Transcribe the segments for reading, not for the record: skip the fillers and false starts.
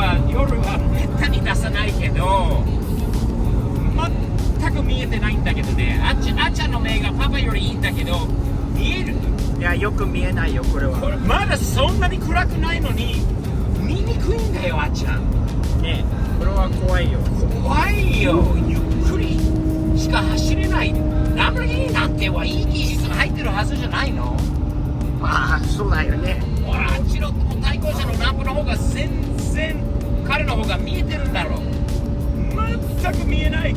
はめったに出さないけど全く見えてないんだけどね。あっちゃんの目がパパよりいいんだけど見える？いや、よく見えないよこれは。これまだそんなに暗くないのに見にくいんだよ、あっちゃん。ねえ、これは怖いよ。怖いよ。ゆっくりしか走れない。ランボルギーニなんてはいい技術が入ってるはずじゃないの？まあそうだよね。ほら、あっちの対向車のランプの方が全然彼の方が見えてるんだろう。全く見えない。う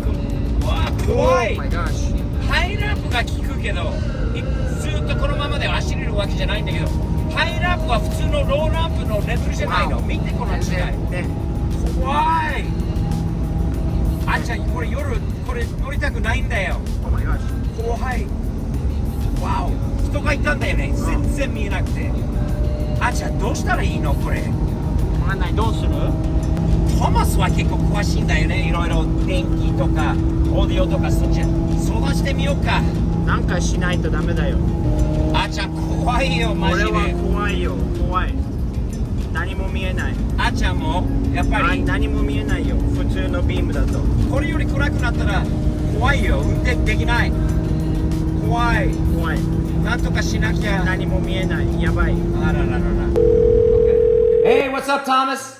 わ怖い。 Oh my gosh。ハイランプが効くけどずっとこのままで走れるわけじゃないんだけど、ハイランプは普通のローランプのレベルじゃないの。見てこの違い。ね。怖い。あっちゃん、これ夜これ乗りたくないんだよ。 Oh my gosh。怖い。わお、人がいたんだよね。全然見えなくて。あっちゃん、どうしたらいいのこれ？わかんない。どうする？トマスは結構詳しいんだよね。いろいろ電気とかオーディオとかそっち相談してみようか。なんかしないとダメだよ。あっちゃん怖いよマジで。これは怖いよ。怖い。何も見えない。あっちゃんもやっぱり何も見えないよ。普通のビームだと。これより暗くなったら怖いよ。運転できない。怖い。怖い。なんとかしなきゃ。何も見えない。やばい。あらららら。Hey, what's up, Thomas?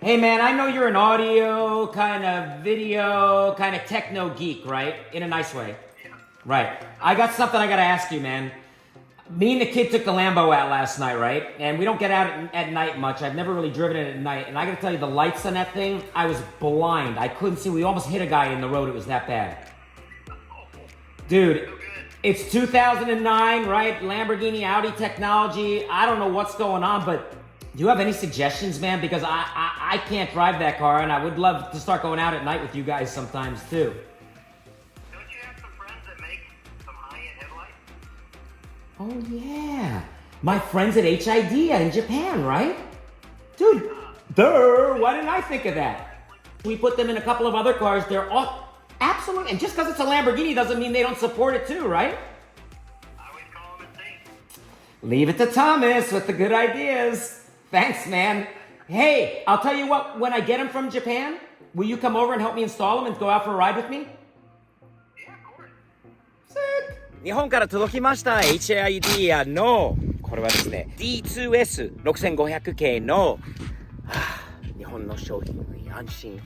Hey man, I know you're an audio, kind of video, kind of techno geek, right? In a nice way. Right. I got something I gotta ask you, man. Me and the kid took the Lambo out last night, right? And we don't get out at night much. I've never really driven it at night. And I gotta tell you, the lights on that thing, I was blind. I couldn't see. We almost hit a guy in the road. It was that bad. Dude, it's 2009, right? Lamborghini, Audi technology. I don't know what's going on, but do you have any suggestions, man? Because I can't drive that car, and I would love to start going out at night with you guys sometimes, too. Don't you have some friends that make some high-end headlights? Oh, yeah. My friends at HID in Japan, right? Dude, why didn't I think of that? We put them in a couple of other cars. They're all absolutely, and just because it's a Lamborghini doesn't mean they don't support it, too, right? I always call them a thing. Leave it to Thomas with the good ideas. Thanks, man. Hey, I'll tell you what, when I get them from Japan, will you come over and help me install them and go out for a ride with me? Yeah, of course. Sick. 日本から届きました HID のこれはですね D2S6500 系の、日本の商品に安心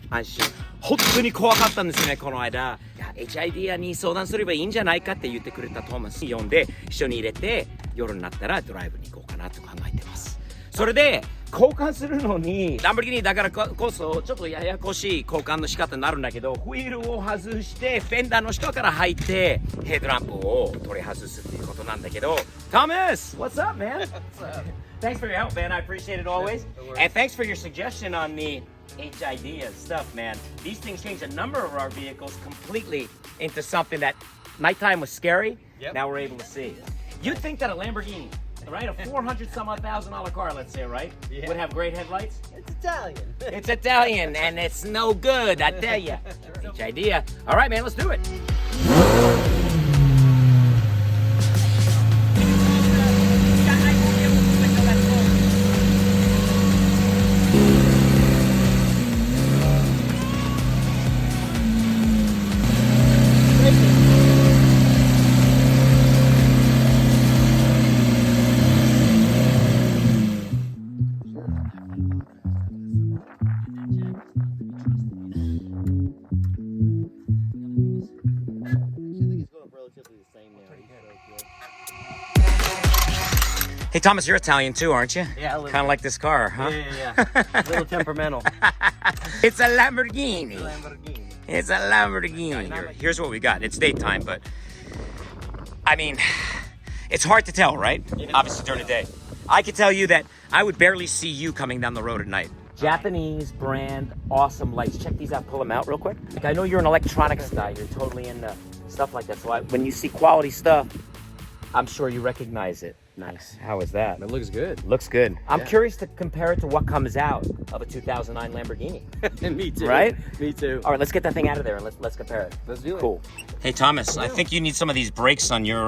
本当に怖かったんですねこの間。いや HID に相談すればいいんじゃないかって言ってくれたトーマス呼んで一緒に入れて夜になったらドライブに行こうかなと考えてます。それで交換するのにランボルギーニだからこそちょっとややこしい交換の仕方になるんだけど、ホイールを外してフェンダーの下から入ってヘッドランプを取り外すっていうことなんだけど。 Thomas, what's up, man? What's up? Thanks for your help, man. I appreciate it always. And thanks for your suggestion on the HID and stuff, man. These things change a number of our vehicles completely into something that nighttime was scary. Yep. Now we're able to see. You'd think that a Lamborghini, right, a $400-some-odd-thousand car, let's say, right, Yeah. would have great headlights. It's Italian. It's Italian and it's no good, I tell you. HID. All right, man, let's do it. Hey, Thomas, you're Italian too, aren't you? Yeah, a little Kind of bit. like this car, huh? Yeah. A little temperamental. It's a Lamborghini. Lamborghini. It's a Lamborghini. Here's what we got. It's daytime, but I mean, it's hard to tell, right? Yeah. Obviously during the day. I can tell you that I would barely see you coming down the road at night. Japanese brand, awesome lights. Check these out. Pull them out real quick. Like, I know you're an electronics guy. You're totally into stuff like that. So when you see quality stuff, I'm sure you recognize it. Nice. How is that? It looks good. Looks good. I'm Yeah. curious to compare it to what comes out of a 2009 Lamborghini. Me too. Right? Me too. All right, let's get that thing out of there and let's compare it. Let's do it. Cool. Hey Thomas, I think you need some of these brakes on your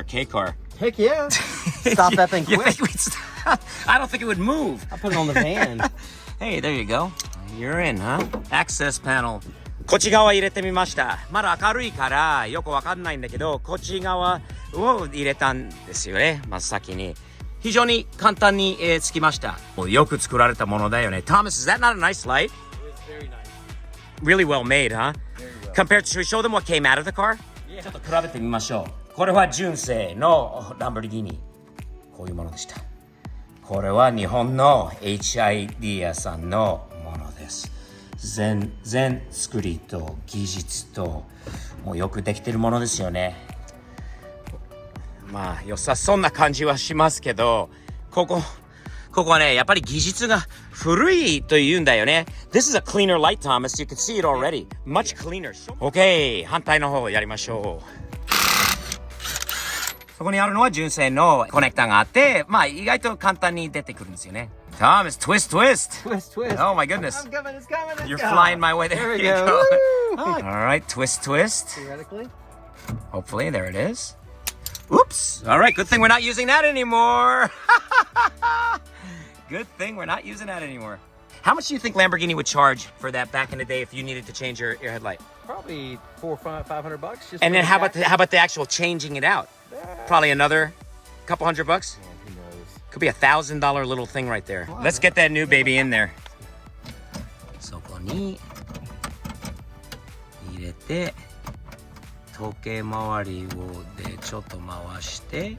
K car. Heck yeah. Stop that thing You quick. think we'd I don't think it would move. I'll put it on the van. Hey, there you go. You're in, huh? Access panel. こっち側入れてみました。まだ明るいからよくわかんないんだけど、こっち側を入れたんですよね。まず先に。非常に簡単に、つきました。もうよく作られたものだよね。Thomas, is that not a nice light? It was very nice. Really well made, huh? Very well. Compared to, should we show them what came out of the car? Yeah. ちょっと比べてみましょう。これは純正のランボルギーニ。こういうものでした。これは日本の HID 屋さんのものです。全作りと技術ともうよくできてるものですよね。まあ良さそうな感じはしますけど、ここはね、やっぱり技術が古いというんだよね。This is a cleaner light, Thomas. You can see it already. Much cleaner. OK、反対の方やりましょう。そこにあるのは純正のコネクタがあって、まあ意外と簡単に出てくるんですよね。Thomas, twist. Twist. Oh my goodness. I'm coming, it's coming. Let's You're go. flying my way. There we you go. Woo! All right, twist. Theoretically. Hopefully, there it is. Oops. All right, good thing we're not using that anymore. Good thing we're not using that anymore. How much do you think Lamborghini would charge for that back in the day if you needed to change your headlight? Probably $400, $500. Just And for then the how jacket. about the actual changing it out? Probably another couple $100. Man, who knows? Could be $1,000 little thing right there. Let's get that new baby in there. そこに入れて時計回りをでちょっと回して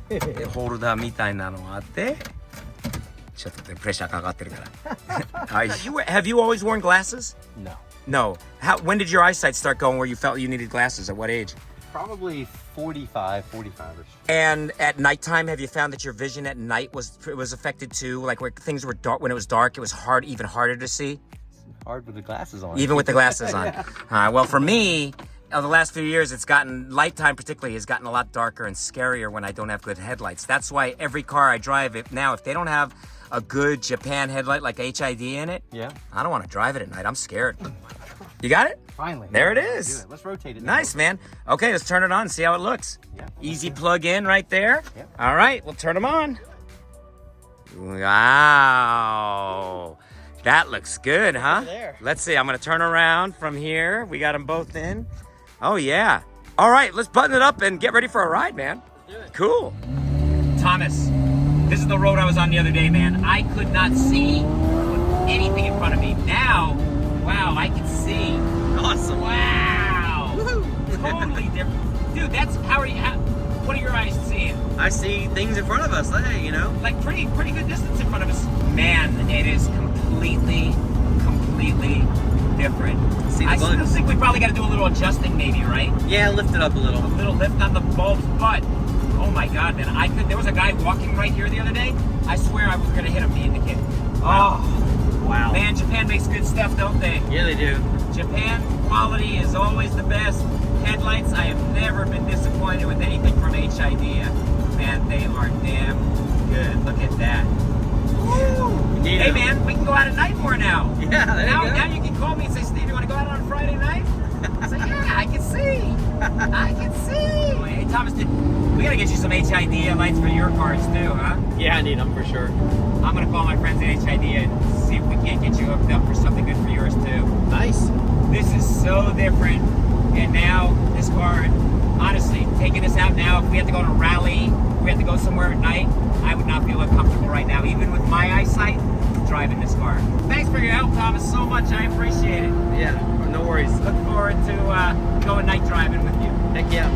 でホルダーみたいなのがあってちょっとプレッシャーかかってるから。Have you always worn glasses? No. No. When did your eyesight start going where you felt you needed glasses? At what age? Probably 45-ish. And at nighttime, have you found that your vision at night was affected too? Like where things were dark, when it was dark, it was even harder to see? Hard with the glasses on. Even with the glasses on. Well, for me, the last few years, nighttime particularly, has gotten a lot darker and scarier when I don't have good headlights. That's why every car I drive, if they don't have a good Japan headlight like HID in it, Yeah. I don't want to drive it at night. I'm scared. You got it? Finally. There it Let's is. do it.'s rotate it. Nice, man. Okay, let's turn it on and see how it looks. Yeah. Easy plug in right there. Yep. All right, we'll turn them on. Wow. That looks good, huh? There. Let's see. I'm going to turn around from here. We got them both in. Oh, yeah. All right, let's button it up and get ready for a ride, man. Let's do it. Cool. Thomas, this is the road I was on the other day, man. I could not see anything in front of me. Now, wow, I can see. Awesome. Wow. Totally different. Dude, what are your eyes seeing? I see things in front of us. Hey, you know. Like pretty good distance in front of us. Man, it is completely different. See the I still bugs? think we probably got to do a little adjusting maybe, right? Yeah, lift it up a little. A little lift on the bulbs, but oh my god, man, there was a guy walking right here the other day. I swear I was gonna hit him, me and the kid. Oh, Wow. man, Japan makes good stuff, don't they? Yeah, they do. Japan quality is always the best. Headlights, I have never been disappointed with anything from HID. Man, they are damn good. Look at that. Woo. Neato. Hey man, we can go out at night more now. Yeah, there now, you go. Now you can call me and say, Steve, you want to go out on a Friday night? I say, yeah, I can see. I can see. Hey Thomas, we gotta get you some HID lights for your cars too, huh? Yeah, I need them for sure. I'm gonna call my friends at HID and see if we can't get you hooked up for something good for yours too. Nice. This is so different. And now, this car, honestly, taking this out now, if we had to go to a rally, if we had to go somewhere at night, I would not feel uncomfortable right now, even with my eyesight, driving this car. Thanks for your help, Thomas, so much. I appreciate it. Yeah, no worries. Look forward to going night driving with you. Heck yeah.